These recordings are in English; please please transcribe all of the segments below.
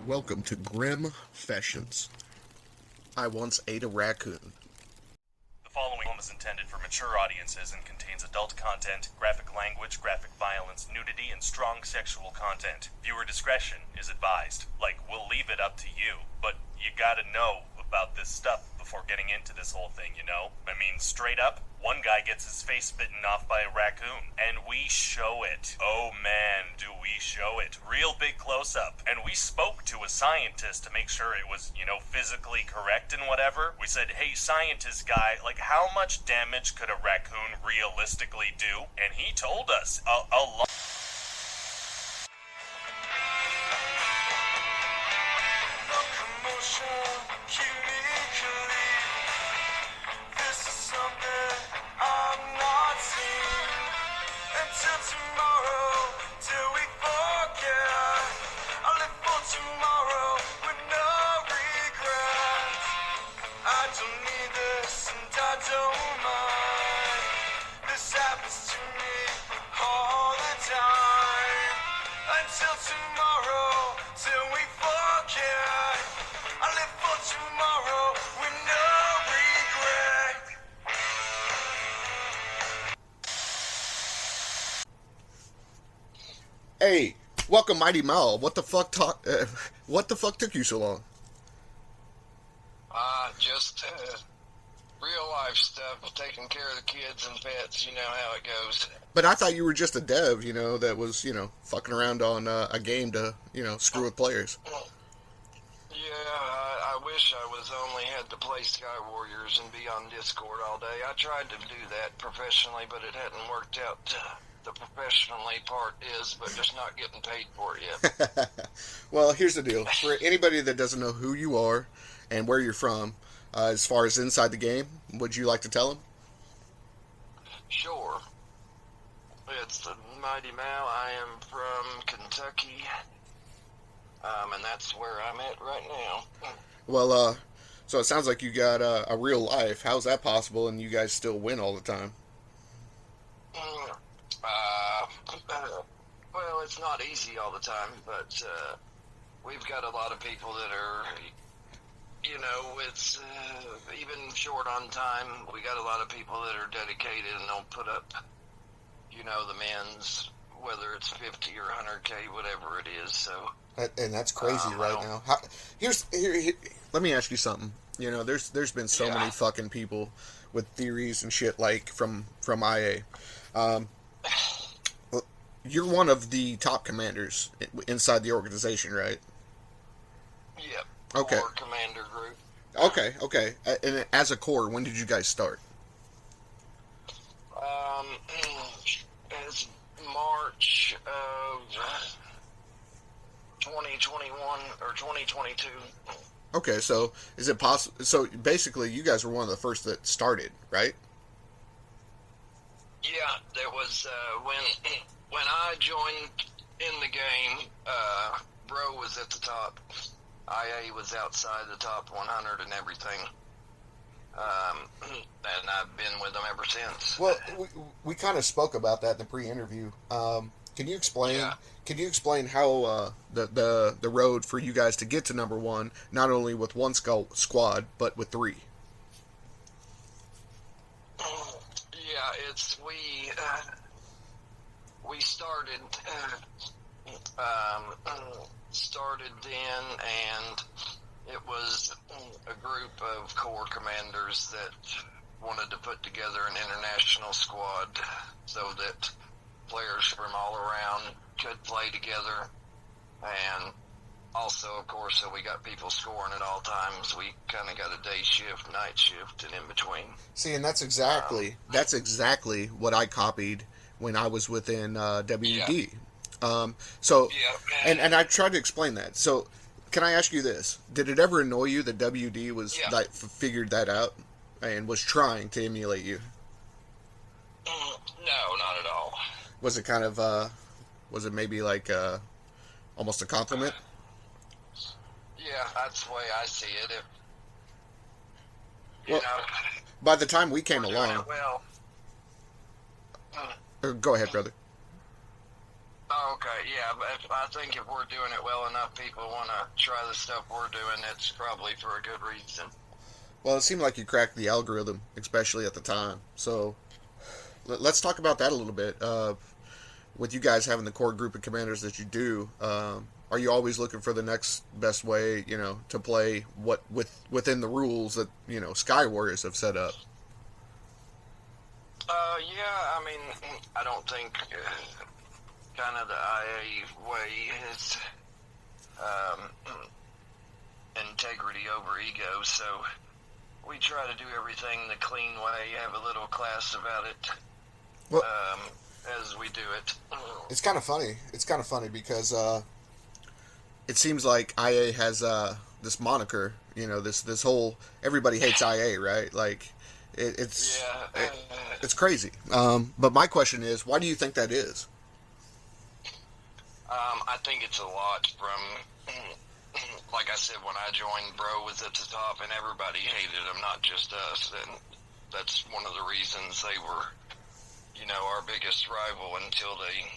Welcome to Grim Fashions. I once ate a raccoon. The following film is intended for mature audiences and contains adult content, graphic language, graphic violence, nudity, and strong sexual content. Viewer discretion is advised. We'll leave it up to you, but you gotta know about this stuff before getting into this whole thing, you know? I mean, straight up, one guy gets his face bitten off by a raccoon, and we show it. Oh man, do we show it. Real big close-up. And we spoke to a scientist to make sure it was, physically correct and whatever. We said, hey, scientist guy, how much damage could a raccoon realistically do? And he told us a lot. Hey, welcome, MightyMal. What the fuck took you so long? Just real life stuff, taking care of the kids and pets, you know how it goes. But I thought you were just a dev, that was, fucking around on a game to, screw with players. Yeah, I wish I was only had to play Sky Warriors and be on Discord all day. I tried to do that professionally, but it hadn't worked out. The professionally part is, but just not getting paid for it yet. Well, here's the deal. For anybody that doesn't know who you are and where you're from, as far as inside the game, would you like to tell them? Sure. It's the MightyMal. I am from Kentucky, and that's where I'm at right now. Well, so it sounds like you got a real life. How's that possible and you guys still win all the time? Well, it's not easy all the time, but we've got a lot of people that are, it's even short on time. We got a lot of people that are dedicated and they'll put up, the men's, whether it's 50 or 100K, whatever it is. So, and that's crazy right now. Here, let me ask you something. There's been so many fucking people with theories and shit from IA. You're one of the top commanders inside the organization, right? Yep. Okay. Core commander group. Okay. And as a core, when did you guys start? It's March of 2021 or 2022. Okay, so is it possible? So basically, you guys were one of the first that started, right? Yeah, there was when I joined in the game, Bro was at the top. IA was outside the top 100 and everything. And I've been with them ever since. Well, we kind of spoke about that in the pre-interview. Can you explain? Yeah. Can you explain how the road for you guys to get to number one, not only with one squad but with three? Yeah, we started then, and it was a group of core commanders that wanted to put together an international squad so that players from all around could play together, and also, of course, so we got people scoring at all times. We kind of got a day shift, night shift, and in between. See, and that's exactly what I copied when I was within WD. And I tried to explain that. So, can I ask you this? Did it ever annoy you that WD was figured that out and was trying to emulate you? No, not at all. Was it kind of was it maybe almost a compliment? Yeah, that's the way I see it. By the time we came along, well, go ahead, brother. Oh, okay, yeah, but I think if we're doing it well enough, people want to try the stuff we're doing. It's probably for a good reason. Well, it seemed like you cracked the algorithm, especially at the time. So let's talk about that a little bit. With you guys having the core group of commanders that you do, are you always looking for the next best way, to play within the rules that Sky Warriors have set up? Yeah, I mean, I don't think kind of the IA way is integrity over ego, so we try to do everything the clean way, have a little class about it. Well, as we do it. it's kind of funny. It's kind of funny because it seems like IA has this moniker. This whole everybody hates IA, right? Like it's it's crazy. But my question is, why do you think that is? I think it's a lot from, like I said, when I joined, Bro was at the top, and everybody hated him, not just us. And that's one of the reasons they were, our biggest rival until they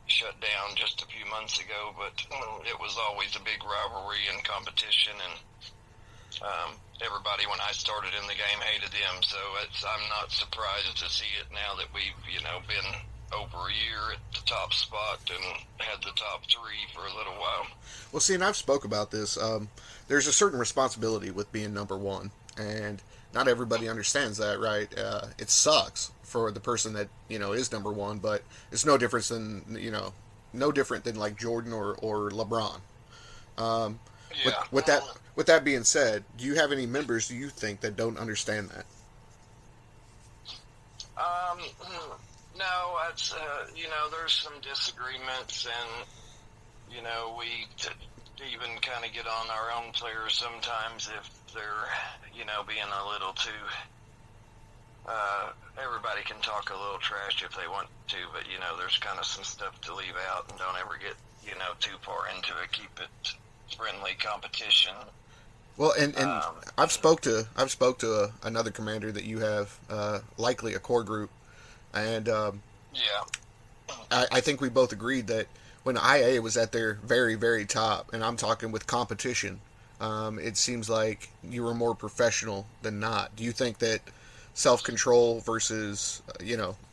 shut down just a few months ago. But it was always a big rivalry and competition, and everybody when I started in the game hated them. So I'm not surprised to see it now that we've, been over a year at the top spot and had the top three for a little while. Well, see, and I've spoke about this. There's a certain responsibility with being number one, and not everybody understands that, right? It sucks for the person that is number one, but it's no different than no different than like Jordan or LeBron. With that being said, do you have any members you think that don't understand that? No, it's there's some disagreements, and we even kind of get on our own players sometimes if they're being a little too. Everybody can talk a little trash if they want to, but there's kind of some stuff to leave out, and don't ever get too far into it. Keep it friendly competition. Well, and I've spoke to another commander that you have, likely a core group, and I think we both agreed that when IA was at their very, very top, and I'm talking with competition, it seems like you were more professional than not. Do you think that self-control versus,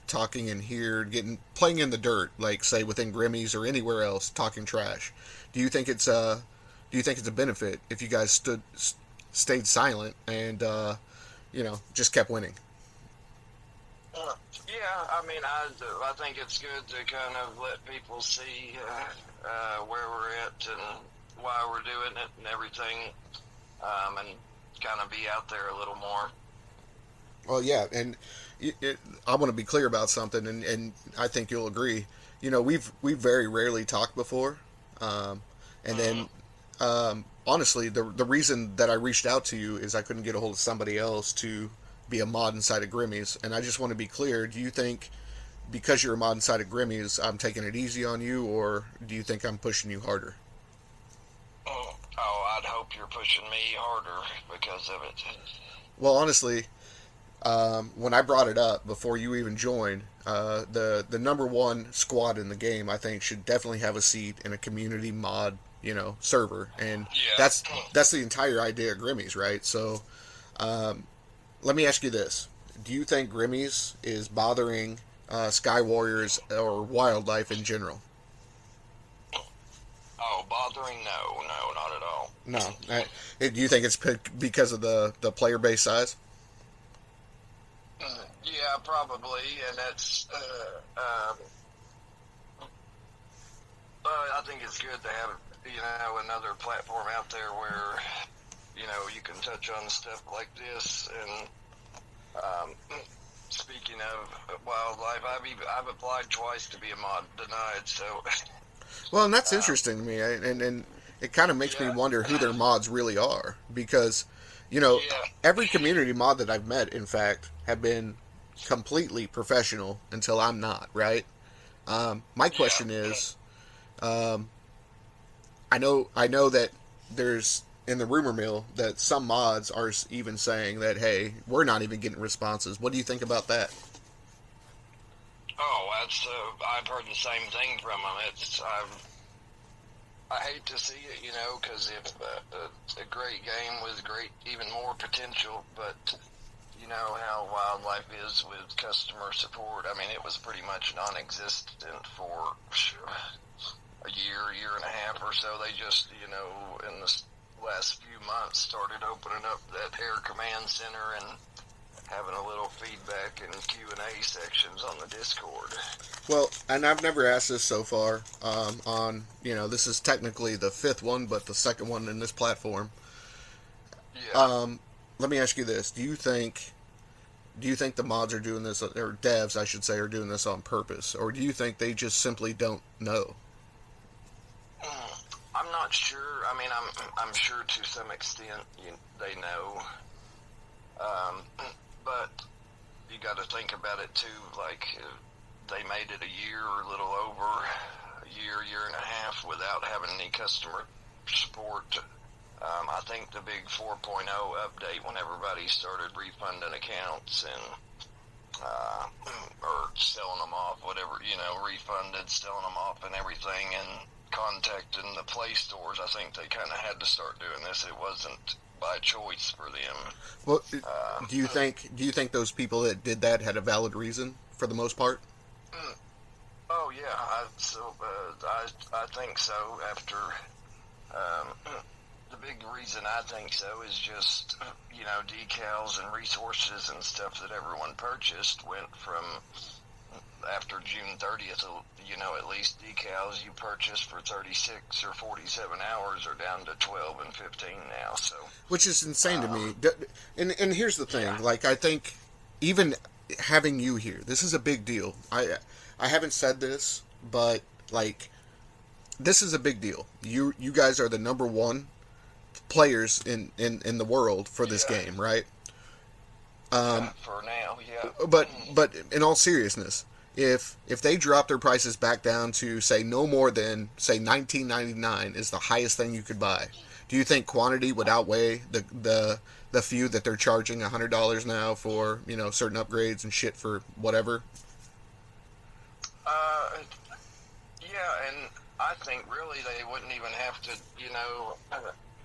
talking in here, playing in the dirt, like say within Grimmy's or anywhere else, talking trash, do you think it's a benefit if you guys stayed silent and just kept winning? Yeah, I mean, I think it's good to kind of let people see where we're at and why we're doing it and everything, and kind of be out there a little more. Well, yeah, and I want to be clear about something, and I think you'll agree. We've very rarely talked before, and then honestly, the reason that I reached out to you is I couldn't get a hold of somebody else to be a mod inside of Grimmy's, and I just want to be clear. Do you think because you're a mod inside of Grimmy's, I'm taking it easy on you, or do you think I'm pushing you harder? Oh, I'd hope you're pushing me harder because of it. Well, honestly, when I brought it up before you even joined, the number one squad in the game, I think, should definitely have a seat in a community mod, server, and that's the entire idea of Grimmy's, right? So, let me ask you this: do you think Grimmy's is bothering Sky Warriors or wildlife in general? Oh, bothering? No, not at all. No. Do you think it's because of the player base size? Yeah, probably, and that's. I think it's good to have another platform out there where you can touch on stuff like this. And speaking of wildlife, I've applied twice to be a mod, denied. So. Well, and that's interesting to me, and it kind of makes me wonder who their mods really are, because every community mod that I've met, in fact, have been completely professional until I'm not, right? My question is, I know that there's in the rumor mill that some mods are even saying that, hey, we're not even getting responses. What do you think about that? Oh, that's I've heard the same thing from them. I hate to see it, because if it's a great game with great, even more potential, but you know how wildlife is with customer support. I mean, it was pretty much non-existent for a year and a half or so. They just, in the last few months started opening up that Air Command Center and having a little feedback and Q&A sections on the Discord. Well, and I've never asked this so far this is technically the fifth one, but the second one in this platform. Yeah. Let me ask you this: Do you think the mods are doing this, or devs, I should say, are doing this on purpose, or do you think they just simply don't know? I'm not sure. I mean, I'm sure to some extent they know. But you got to think about it too. Like they made it a year or a little over a year and a half without having any customer support. I think the big 4.0 update, when everybody started refunding accounts and or selling them off, whatever, refunded, selling them off and everything, and contacting the Play stores, I think they kind of had to start doing this. It wasn't by choice for them. Well, do you think those people that did that had a valid reason for the most part? Oh yeah, I think so. After the big reason I think so is just decals and resources and stuff that everyone purchased went from after June 30th. At least decals you purchased for 36 or 47 hours are down to 12 and 15 now. So, which is insane to me. And here's the thing: yeah. like, I think even having you here, this is a big deal. I haven't said this, but like, this is a big deal. You guys are the number one players in the world for this game, right? For now, yeah. But in all seriousness, if they drop their prices back down to say no more than say $19.99 is the highest thing you could buy, do you think quantity would outweigh the few that they're charging $100 now for certain upgrades and shit for whatever? Yeah, and I think really they wouldn't even have to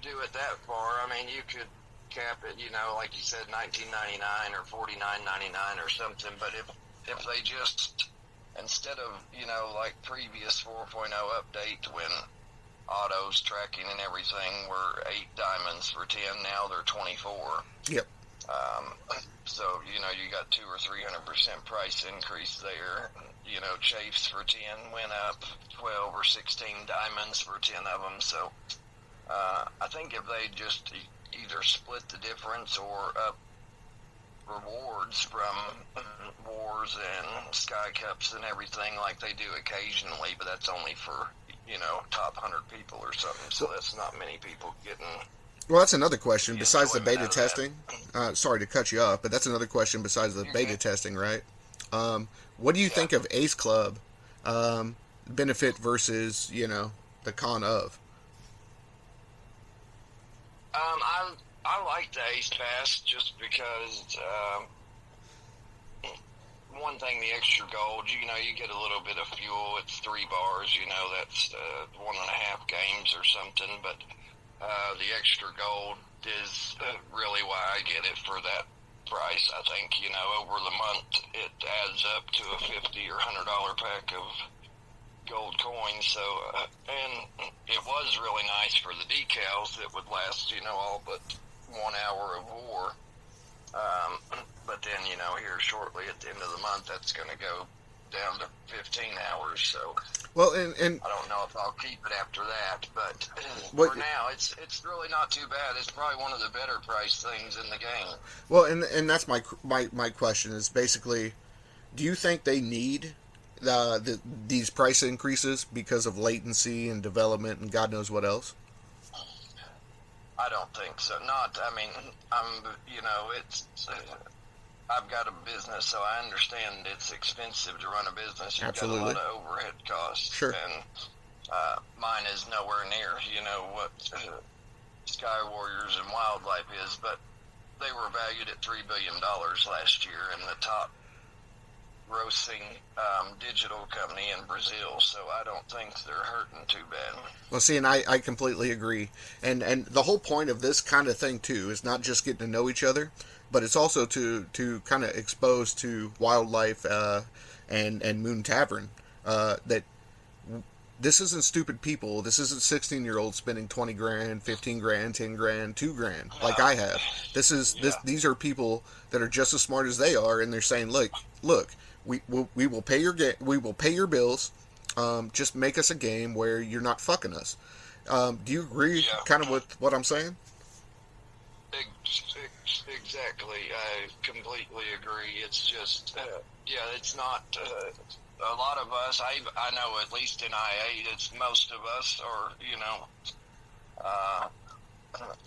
do it that far. I mean, you could cap it, like you said, $19.99 or $49.99 or something. But if they just, instead of like previous 4.0 update when autos tracking and everything were 8 diamonds for 10, now they're 24. Yep. So you got 200 or 300% price increase there. Chafes for 10 went up 12 or 16 diamonds for 10 of them. So I think if they just either split the difference or up rewards from wars and sky cups and everything like they do occasionally, but that's only for top 100 people or something, so that's not many people getting. Well, that's another question besides the beta testing. Sorry to cut you off, but that's another question besides the beta testing, right? What do you think of Ace Club benefit versus the con of? I like the Ace Pass just because one thing, the extra gold, you get a little bit of fuel. It's 3 bars, that's 1.5 games or something, but the extra gold is really why I get it for that price. I think, over the month it adds up to a $50 or $100 pack of gold coins. So, and it was really nice for the decals that would last, all but 1 hour of war. But then, here shortly at the end of the month, that's going to go down to 15 hours. So, well, and I don't know if I'll keep it after that, but what, for now, it's really not too bad. It's probably one of the better priced things in the game. Well, and that's my question is basically, do you think they need these price increases because of latency and development and God knows what else? I don't think so. I've got a business, so I understand it's expensive to run a business. You've Absolutely. got a lot of overhead costs. Sure. And mine is nowhere near, what Sky Warriors and Wildlife is, but they were valued at $3 billion last year, and the top grossing digital company in Brazil, so I don't think they're hurting too bad. Well, see, and I completely agree. And the whole point of this kind of thing, too, is not just getting to know each other, but it's also to kind of expose to wildlife and Moon Tavern that this isn't stupid people. This isn't 16-year-olds spending 20 grand, 15 grand, 10 grand, 2 grand like I have. These are people that are just as smart as they are, and they're saying, look, we will pay your bills. Just make us a game where you're not fucking us. Do you agree kind of with what I'm saying? Exactly. I completely agree. It's just, it's not. A lot of us, I know at least in IA, it's most of us are,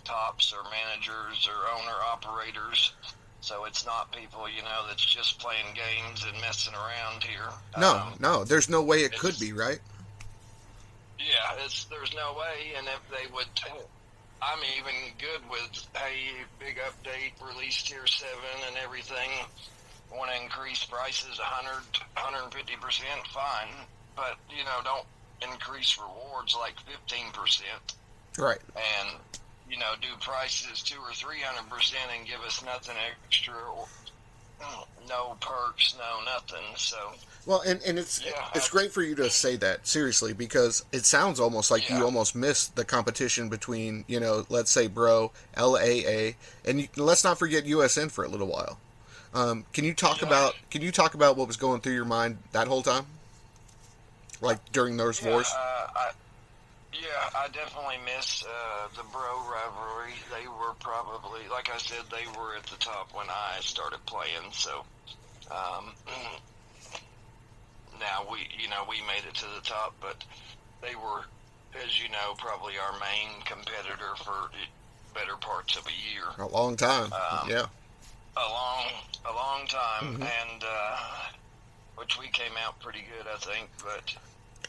tops or managers or owner operators. So it's not people, that's just playing games and messing around here. No, there's no way it could be, right? Yeah, there's no way, and if they would, I'm even good with, hey, big update, release tier 7 and everything. Want to increase prices 150%, fine, but don't increase rewards like 15%, right? And do prices 200 or 300% and give us nothing extra, or no perks, no nothing. So well, and it's great for you to say that seriously, because it sounds almost like you almost missed the competition between let's say Bro, LAA, and let's not forget USN for a little while. Can you talk about what was going through your mind that whole time, like during those wars? I definitely miss the Bro rivalry. They were probably, like I said, they were at the top when I started playing. So now we made it to the top, but they were, as you know, probably our main competitor for better parts of a year. A long time, yeah. A long time, and which we came out pretty good, I think. But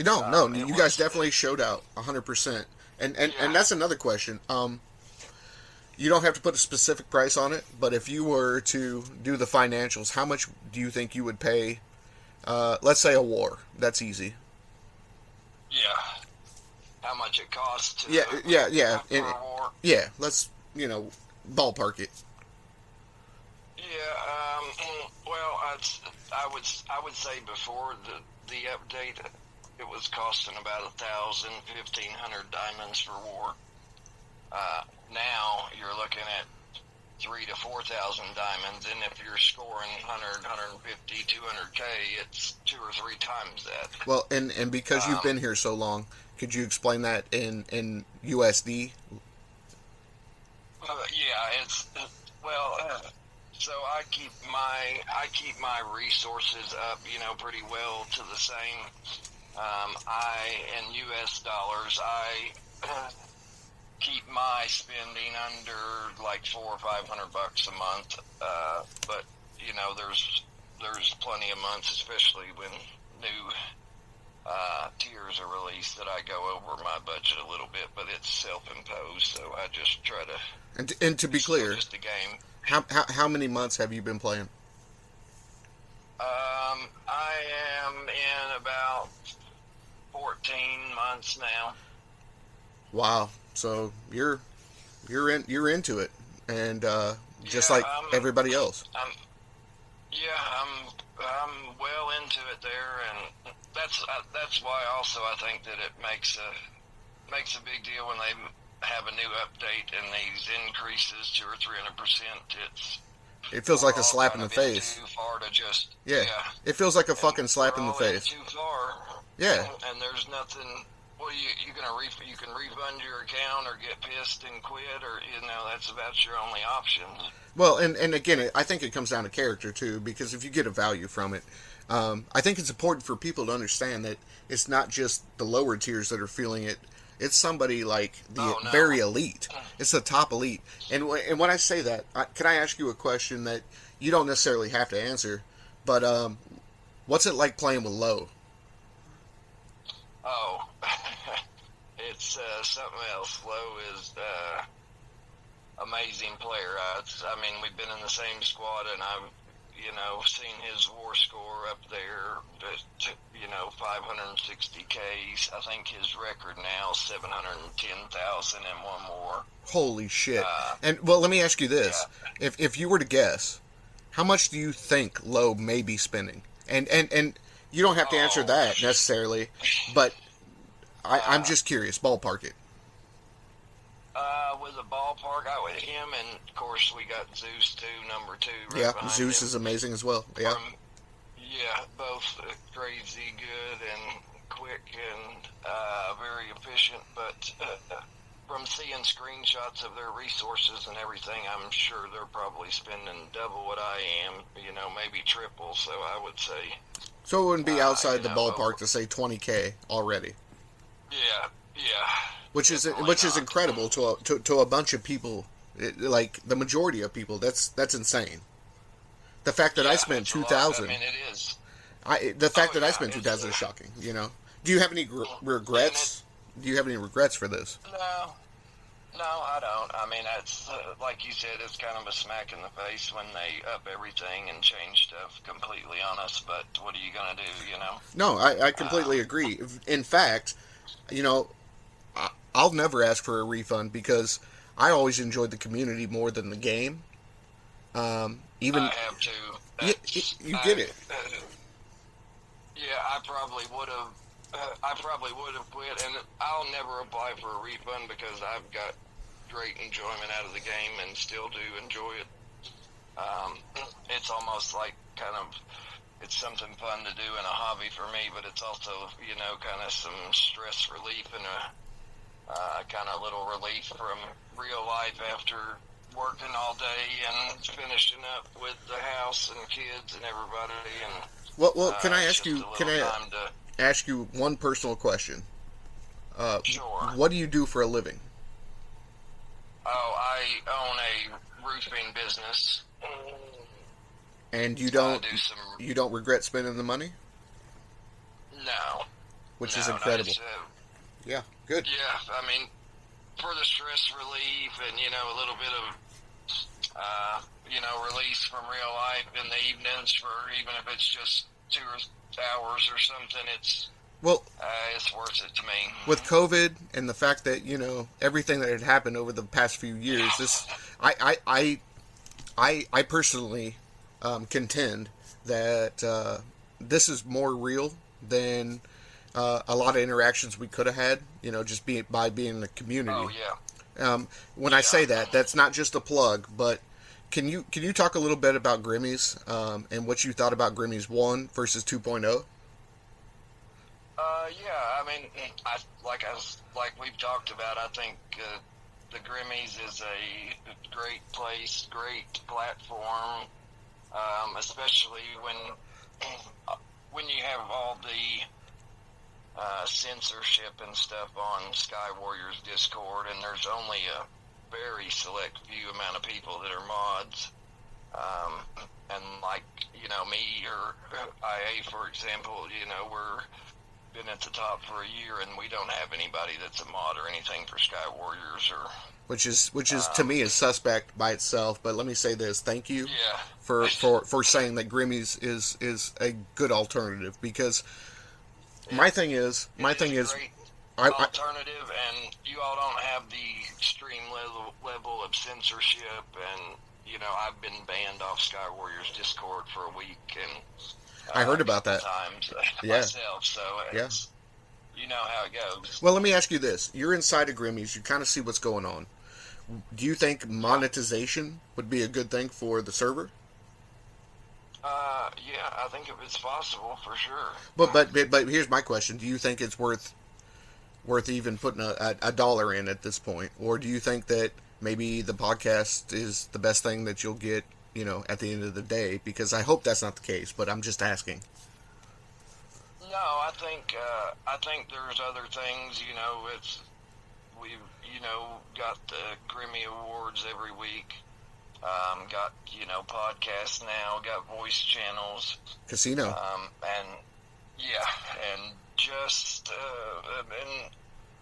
no, you guys definitely showed out 100%. And that's another question. You don't have to put a specific price on it, but if you were to do the financials, how much do you think you would pay? Let's say a war. That's easy. Yeah. How much it costs? Yeah. For a war? Yeah. Let's ballpark it. Yeah, well, I would say before the update, it was costing about 1,000, 1,500 diamonds for war. Now you're looking at 3,000 to 4,000 diamonds, and if you're scoring 100, 150, 200K, it's 2 or 3 times that. Well, and because you've been here so long, could you explain that in USD? So I keep my resources up, pretty well to the same. In U.S. dollars, I keep my spending under like $400 or $500 a month. But there's plenty of months, especially when new tiers are released, that I go over my budget a little bit. But it's self-imposed, so I just try to. And to be clear, just a game. How many months have you been playing? I am in about 14 months now. Wow. So you're into it, and just like everybody else. I'm well into it there, and that's why also I think that it makes a big deal when they have a new update and these increases 200 or 300%. It feels like a slap in the face. Too far to just It feels like a fucking slap in the face. Too far. Yeah. And there's nothing. Well, you can refund your account or get pissed and quit, or that's about your only option. Well, and again, I think it comes down to character too, because if you get a value from it, I think it's important for people to understand that it's not just the lower tiers that are feeling it. It's somebody like the very elite. It's the top elite. And when I say that, can I ask you a question that you don't necessarily have to answer? But what's it like playing with low? Oh, it's something else. Low is amazing player. I mean, we've been in the same squad, and I've seen his war score up there, 560 Ks. I think his record now is 710,000 and one more. Holy shit. And, well, let me ask you this. Yeah. If you were to guess, how much do you think Loeb may be spending? And you don't have to answer that necessarily, but I'm just curious. Ballpark it. With a ballpark, him, and of course we got Zeus too, number 2. Right Yeah, Zeus him. is amazing as well. Yeah. Both crazy good and quick and very efficient. But from seeing screenshots of their resources and everything, I'm sure they're probably spending double what I am. Maybe triple. So I would say. So it wouldn't be outside the ballpark to say 20K already. Yeah. Which is incredible to a bunch of people, like the majority of people. That's insane. The fact that I spent 2,000. I mean, it is. The fact that I spent 2,000 is shocking. Do you have any regrets? Do you have any regrets for this? No, I don't. I mean, it's like you said, it's kind of a smack in the face when they up everything and change stuff completely on us. But what are you gonna do? No, I completely agree. In fact, I'll never ask for a refund because I always enjoyed the community more than the game. Even I have to. You get it. Yeah, I probably would have quit, and I'll never apply for a refund because I've got great enjoyment out of the game and still do enjoy it. It's almost like it's something fun to do and a hobby for me, but it's also, kind of some stress relief and a kind of little relief from real life after working all day and finishing up with the house and kids and everybody. And well, can I ask you? Can I ask you one personal question? Sure. What do you do for a living? Oh, I own a roofing business. And you don't regret spending the money? No. Which is incredible. Yeah, good. Yeah, I mean, for the stress relief and, a little bit of, release from real life in the evenings for even if it's just 2 hours or something, it's worth it to me. With COVID and the fact that, everything that had happened over the past few years, I personally contend that this is more real than a lot of interactions we could have had, just by being in the community. Oh, yeah. When I say that, that's not just a plug, but can you talk a little bit about Grimmy's and what you thought about Grimmy's 1 versus 2.0? Yeah, I mean, like we've talked about, I think the Grimmy's is a great place, great platform, especially when you have all the censorship and stuff on Sky Warriors Discord, and there's only a very select few amount of people that are mods. And like, me or IA, for example, we're been at the top for a year, and we don't have anybody that's a mod or anything for Sky Warriors, or which is to me is suspect by itself. But let me say this: thank you for saying that Grimmy's is a good alternative, because my thing is great alternative, and you all don't have the extreme level of censorship, and I've been banned off Sky Warriors Discord for a week, and I heard about that times yeah. myself, so it's, you know how it goes. Well, let me ask you this. You're inside of Grimmy's. You kind of see what's going on. Do you think monetization would be a good thing for the server? Yeah, I think if it's possible, for sure. But here's my question. Do you think it's worth even putting a dollar in at this point? Or do you think that maybe the podcast is the best thing that you'll get, at the end of the day? Because I hope that's not the case, but I'm just asking. No, I think there's other things, we've, got the Grimmy Awards every week, got, podcasts now, got voice channels. Casino. And just, and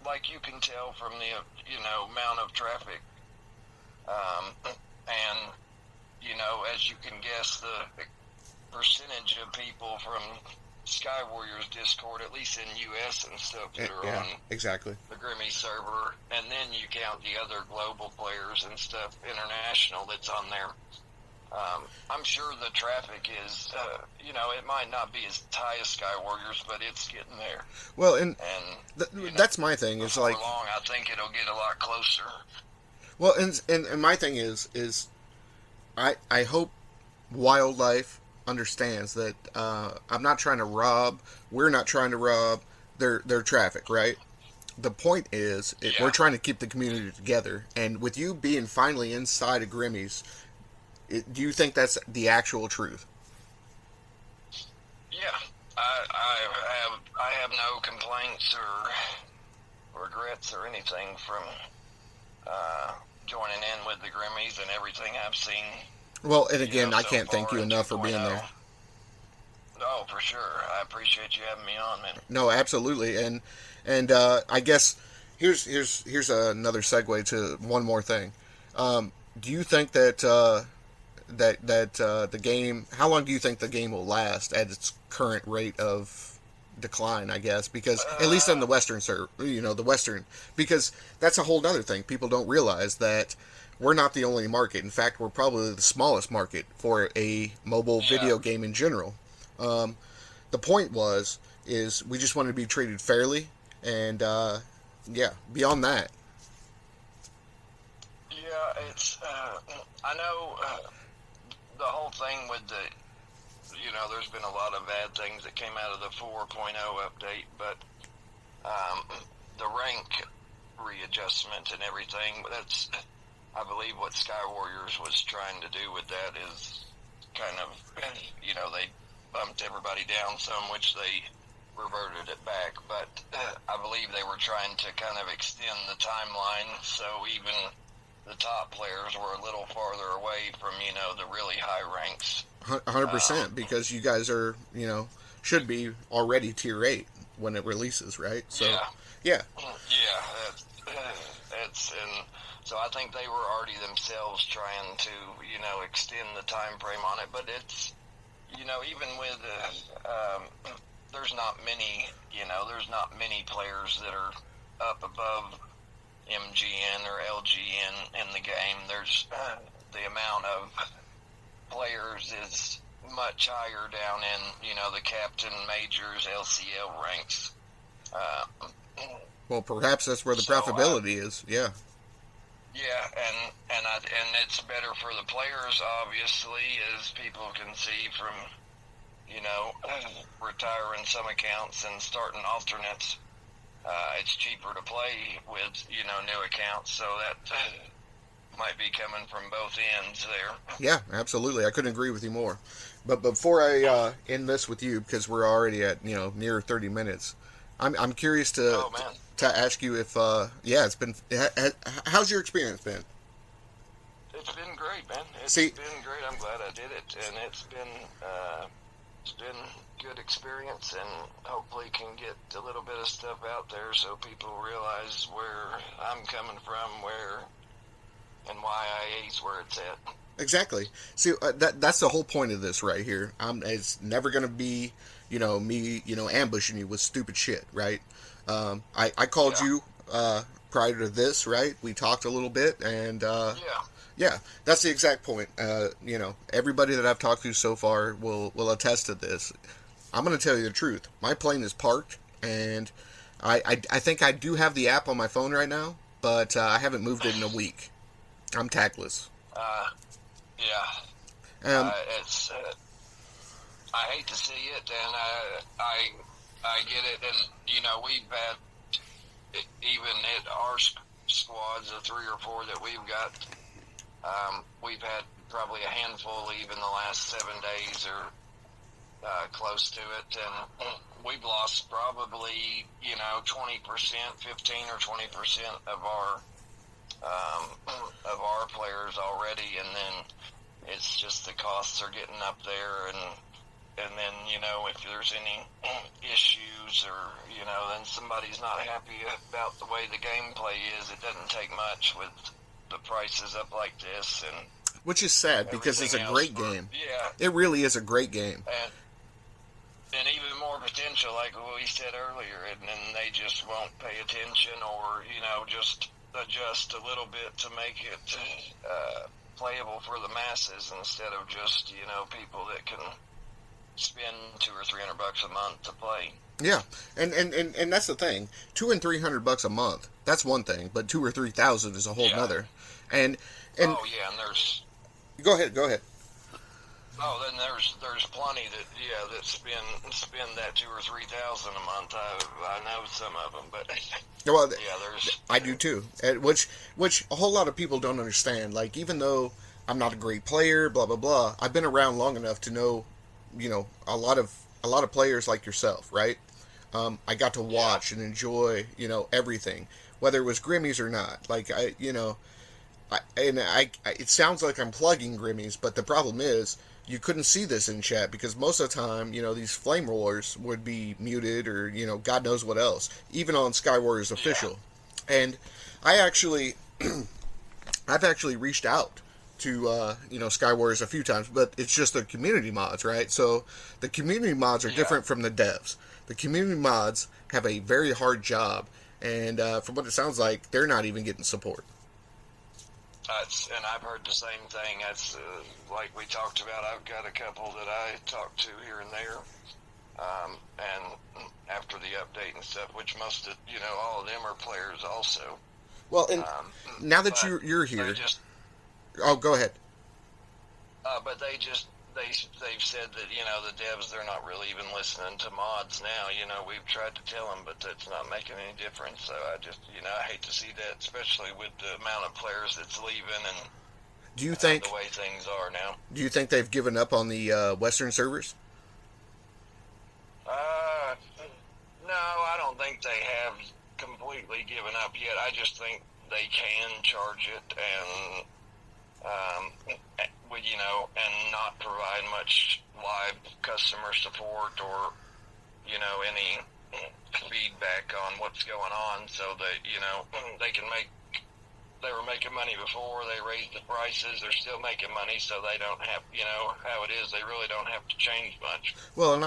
like you can tell from the, amount of traffic, and, as you can guess, the percentage of people from Sky Warriors Discord, at least in U.S. and stuff, that are on exactly the Grimmy server, and then you count the other global players and stuff, international, that's on there. I'm sure the traffic is, it might not be as high as Sky Warriors, but it's getting there. Well, and that's my thing. Is before like long, I think it'll get a lot closer. Well, and my thing is I hope Wildlife understands that I'm not trying to rob. We're not trying to rob their traffic, right? The point is, we're trying to keep the community together. And with you being finally inside of Grimmy's, do you think that's the actual truth? Yeah, I have no complaints or regrets or anything from joining in with the Grimmies and everything I've seen. Well, and again, I so can't thank you enough for being there. No, for sure. I appreciate you having me on, man. No, absolutely, and I guess here's another segue to one more thing. Do you think that the game? How long do you think the game will last at its current rate of decline? I guess because at least in the Western because that's a whole other thing. People don't realize that we're not the only market. In fact, we're probably the smallest market for a mobile video game in general. The point is we just want to be treated fairly, and beyond that. Yeah, it's I know the whole thing with there's been a lot of bad things that came out of the 4.0 update, but the rank readjustment and everything, that's, I believe, what Sky Warriors was trying to do with that is kind of, they bumped everybody down some, which they reverted it back, but I believe they were trying to kind of extend the timeline, so even the top players were a little farther away from, the really high ranks. 100%, because you guys are, should be already tier 8 when it releases, right? So, yeah. And so I think they were already themselves trying to, extend the time frame on it, but it's, even with, there's not many players that are up above MGN or LGN in the game. There's the amount of players is much higher down in, the captain, majors, LCL ranks. Well, perhaps that's where the profitability is. Yeah. Yeah, and it's better for the players, obviously, as people can see from, retiring some accounts and starting alternates. It's cheaper to play with, new accounts, so that might be coming from both ends there. Yeah, absolutely. I couldn't agree with you more. But before I end this with you, because we're already at, near 30 minutes, I'm curious to ask you if, it's been, how's your experience been? It's been great, man. It's been great. I'm glad I did it, and it's been good experience, and hopefully can get a little bit of stuff out there so people realize where I'm coming from, and why IA's where it's at. Exactly. See, that's the whole point of this right here. It's never going to be, me, ambushing you with stupid shit, right? I called you prior to this, right? We talked a little bit, and yeah, that's the exact point. Everybody that I've talked to so far will attest to this. I'm going to tell you the truth. My plane is parked, and I think I do have the app on my phone right now, but I haven't moved it in a week. I'm tackless. It's I hate to see it, and I get it, and we've had, even at our squads, the 3 or 4 that we've got, we've had probably a handful leave in the last 7 days or close to it, and we've lost probably 20%, 15 or 20% of our players already, and then it's just the costs are getting up there, and then if there's any issues or then somebody's not happy about the way the gameplay is, it doesn't take much with the prices up like this, and Which is sad because it's a great game. Yeah. It really is a great game. And even more potential, like we said earlier, and then they just won't pay attention or, just adjust a little bit to make it playable for the masses instead of just, people that can spend $200 or $300 a month to play. Yeah, and that's the thing. $200 and $300 a month. That's one thing, but 2,000 or 3,000 is a whole nother. And and there's. Go ahead. Oh, then there's plenty that spend that 2,000 or 3,000 a month. I know some of them, but well, there's. I do too. Which a whole lot of people don't understand. Like, even though I'm not a great player, blah blah blah, I've been around long enough to know, a lot of players like yourself, right? I got to watch and enjoy, everything, whether it was Grimmy's or not. Like, it sounds like I'm plugging Grimmy's, but the problem is you couldn't see this in chat because most of the time, these flame rollers would be muted or, God knows what else, even on Sky Warriors Official. And I've actually reached out to, Sky Warriors a few times, but it's just the community mods, right? So the community mods are different from the devs. The community mods have a very hard job, and from what it sounds like, they're not even getting support. And I've heard the same thing. That's like we talked about. I've got a couple that I talk to here and there, and after the update and stuff, which most of all of them are players also. Well, and now that you're here, go ahead. But they've said that the devs, they're not really even listening to mods now. We've tried to tell them, but that's not making any difference. So I just I hate to see that, especially with the amount of players that's leaving and do you think the way things are now. Do you think they've given up on the Western servers? No, I don't think they have completely given up yet. I just think they can charge it and and not provide much live customer support or, any feedback on what's going on so that, they were making money before, they raised the prices, they're still making money, so they don't have, how it is, they really don't have to change much. Well, and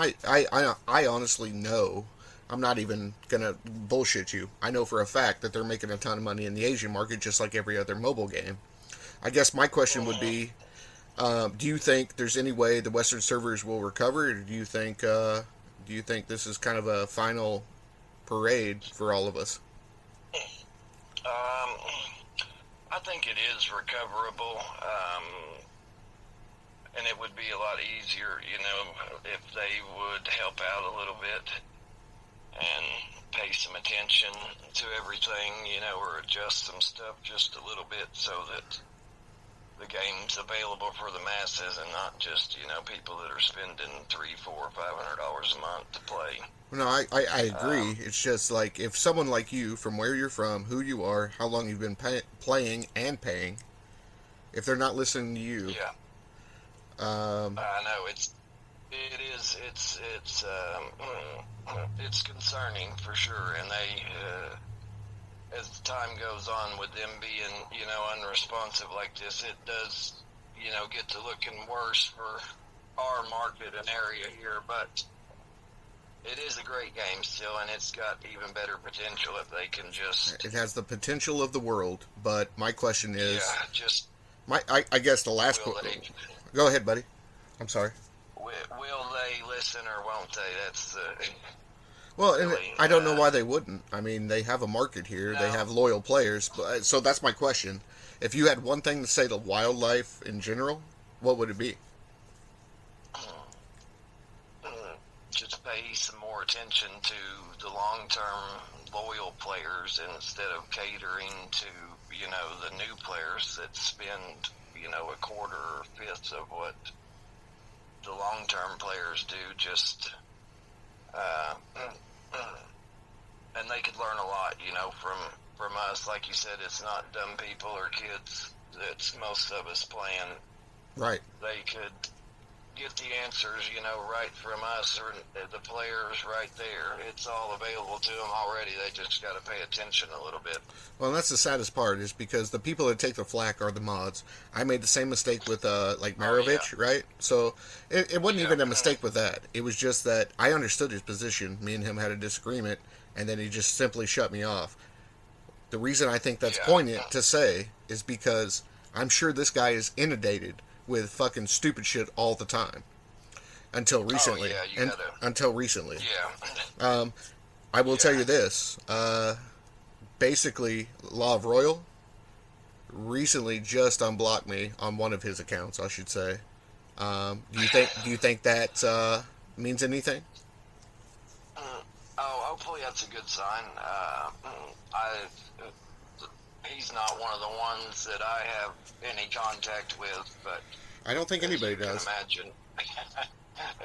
I honestly know, I'm not even going to bullshit you, I know for a fact that they're making a ton of money in the Asian market just like every other mobile game. I guess my question would be, do you think there's any way the Western servers will recover, or do you think this is kind of a final parade for all of us? I think it is recoverable, and it would be a lot easier, if they would help out a little bit and pay some attention to everything, or adjust some stuff just a little bit so that the game's available for the masses and not just, people that are spending $300, $400, $500 a month to play. No, I agree. It's just like, if someone like you, from where you're from, who you are, how long you've been playing and paying, if they're not listening to you. Yeah. I know, it's concerning for sure, and they, as time goes on with them being, unresponsive like this, it does, get to looking worse for our market and area here, but it is a great game still, and it's got even better potential if they can just... It has the potential of the world, but my question is... Yeah, just... I guess the last... Go ahead, buddy. I'm sorry. Will they listen or won't they? That's the... Well, and I don't know why they wouldn't. I mean, they have a market here. No. They have loyal players. But, so that's my question. If you had one thing to say to wildlife in general, what would it be? Just pay some more attention to the long-term loyal players instead of catering to, the new players that spend, a quarter or fifth of what the long-term players do. Just... and they could learn a lot, from us. Like you said, it's not dumb people or kids that's most of us playing. Right. They could get the answers, right from us or the players right there. It's all available to them already. They just got to pay attention a little bit. Well, and that's the saddest part is because the people that take the flack are the mods. I made the same mistake with like Maravich, right? So it wasn't even a mistake with that. It was just that I understood his position. Me and him had a disagreement, and then he just simply shut me off. The reason I think that's poignant to say is because I'm sure this guy is inundated with fucking stupid shit all the time. Until recently. Until recently. Yeah. I will tell you this. Basically, Law of Royal recently just unblocked me on one of his accounts, I should say. Do you think that means anything? Hopefully that's a good sign. He's not one of the ones that I have any contact with, but I don't think anybody does.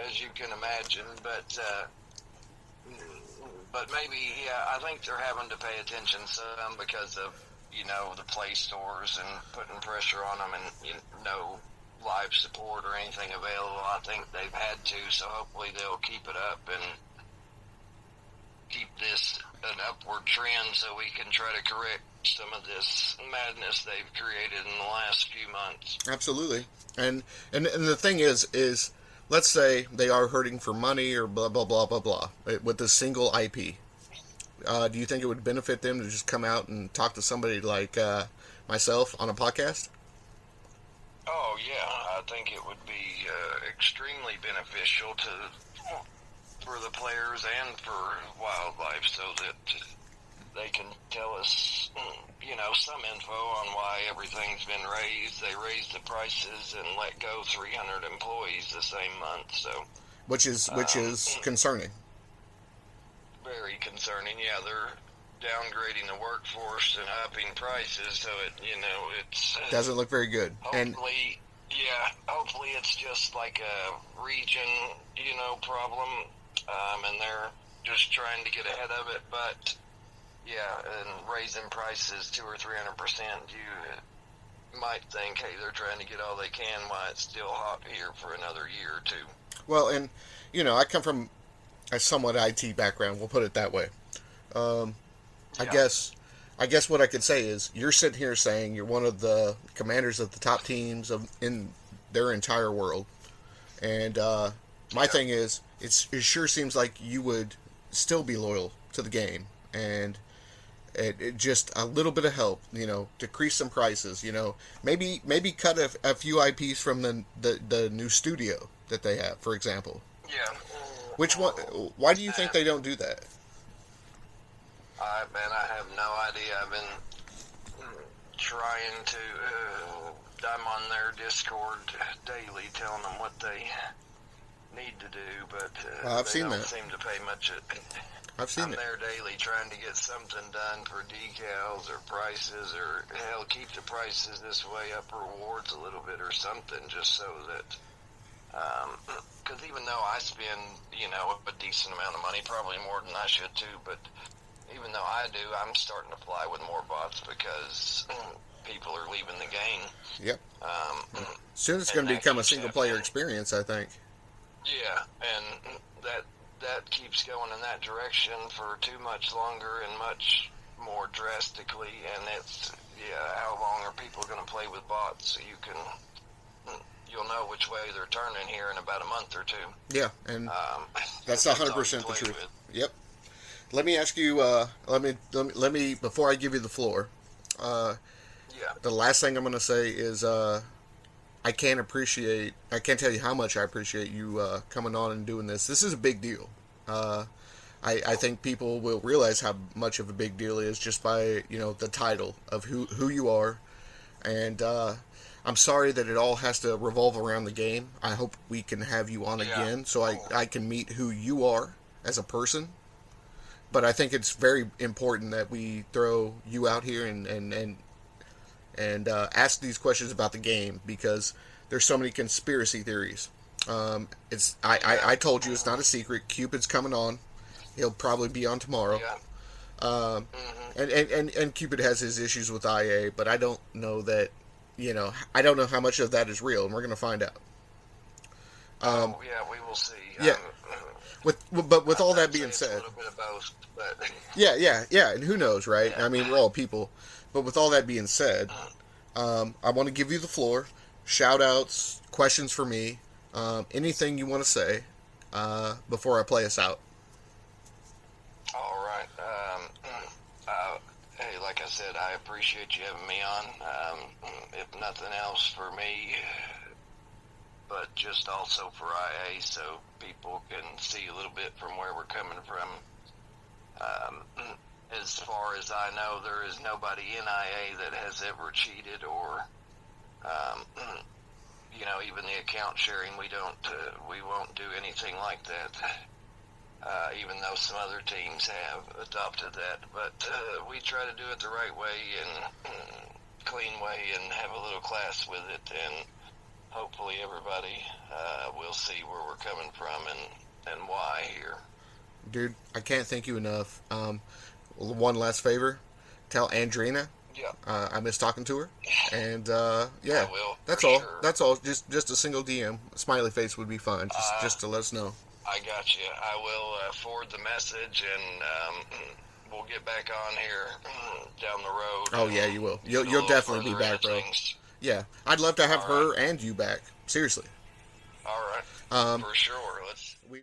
As you can imagine, but maybe, I think they're having to pay attention some because of, the Play stores and putting pressure on them and, no live support or anything available. I think they've had to, so hopefully they'll keep it up and keep this an upward trend so we can try to correct some of this madness they've created in the last few months. Absolutely. And the thing is let's say they are hurting for money or blah blah blah blah blah with this single IP. Do you think it would benefit them to just come out and talk to somebody like myself on a podcast? Oh yeah, I think it would be extremely beneficial for the players and for wildlife, so that they can tell us, some info on why everything's been raised. They raised the prices and let go 300 employees the same month, so which is concerning. Very concerning. Yeah, they're downgrading the workforce and upping prices, so it's doesn't look very good. Hopefully, hopefully it's just like a region, problem, and they're just trying to get ahead of it, but. Yeah, and raising prices 200 or 300%, you might think, hey, they're trying to get all they can while it's still hot here for another year or two. Well, and I come from a somewhat IT background. We'll put it that way. I guess what I could say is you're sitting here saying you're one of the commanders of the top teams in their entire world, and my thing is it sure seems like you would still be loyal to the game and. It just a little bit of help, decrease some prices, maybe cut a few IPs from the new studio that they have, for example. Yeah. Which one? Why do you think they don't do that? I have no idea. I've been trying to. I'm on their Discord daily, telling them what they need to do, but I've seen don't that. Seem to pay much. I'm there daily trying to get something done for decals or prices or, hell, keep the prices this way, up rewards a little bit or something, just so that, because even though I spend, a decent amount of money, probably more than I should too, but even though I do, I'm starting to fly with more bots because people are leaving the game. Yep. Soon it's going to become a single-player experience, I think. Yeah, and that keeps going in that direction for too much longer and much more drastically, and it's, how long are people going to play with bots? So you'll know which way they're turning here in about a month or two. Yeah, and that's 100% the truth. Yep. Let me ask you, let me, before I give you the floor, the last thing I'm going to say is, I can't tell you how much I appreciate you coming on and doing this. This is a big deal. I think people will realize how much of a big deal it is just by, the title of who you are. And I'm sorry that it all has to revolve around the game. I hope we can have you on again so I can meet who you are as a person. But I think it's very important that we throw you out here and ask these questions about the game because there's so many conspiracy theories. I told you it's not a secret. Cupid's coming on. He'll probably be on tomorrow. And Cupid has his issues with IA, but I don't know that, I don't know how much of that is real, and we're going to find out. Yeah, we will see. Yeah. But with all that being It's said, a little bit of both, but yeah, and who knows, right? Yeah. I mean, we're all people. But with all that being said, I want to give you the floor. Shout outs, questions for me, anything you want to say before I play us out. all right. Hey, like I said, I appreciate you having me on. If nothing else for me, but just also for IA, so people can see a little bit from where we're coming from. As far as I know, there is nobody in IA that has ever cheated or, even the account sharing, we won't do anything like that. Even though some other teams have adopted that, but we try to do it the right way and clean way and have a little class with it, and hopefully everybody will see where we're coming from and why here. Dude, I can't thank you enough. One last favor. Tell Andrina Yeah. I miss talking to her. And, yeah. I will, That's for all. sure. That's all. Just a single DM. Smiley face would be fine. Just to let us know. I got you. I will forward the message, and we'll get back on here down the road. Oh, yeah, you will. You'll A little definitely be further back, into bro. things. Yeah. I'd love to have All her and you back. Seriously. All right. Um, For sure. Let's. we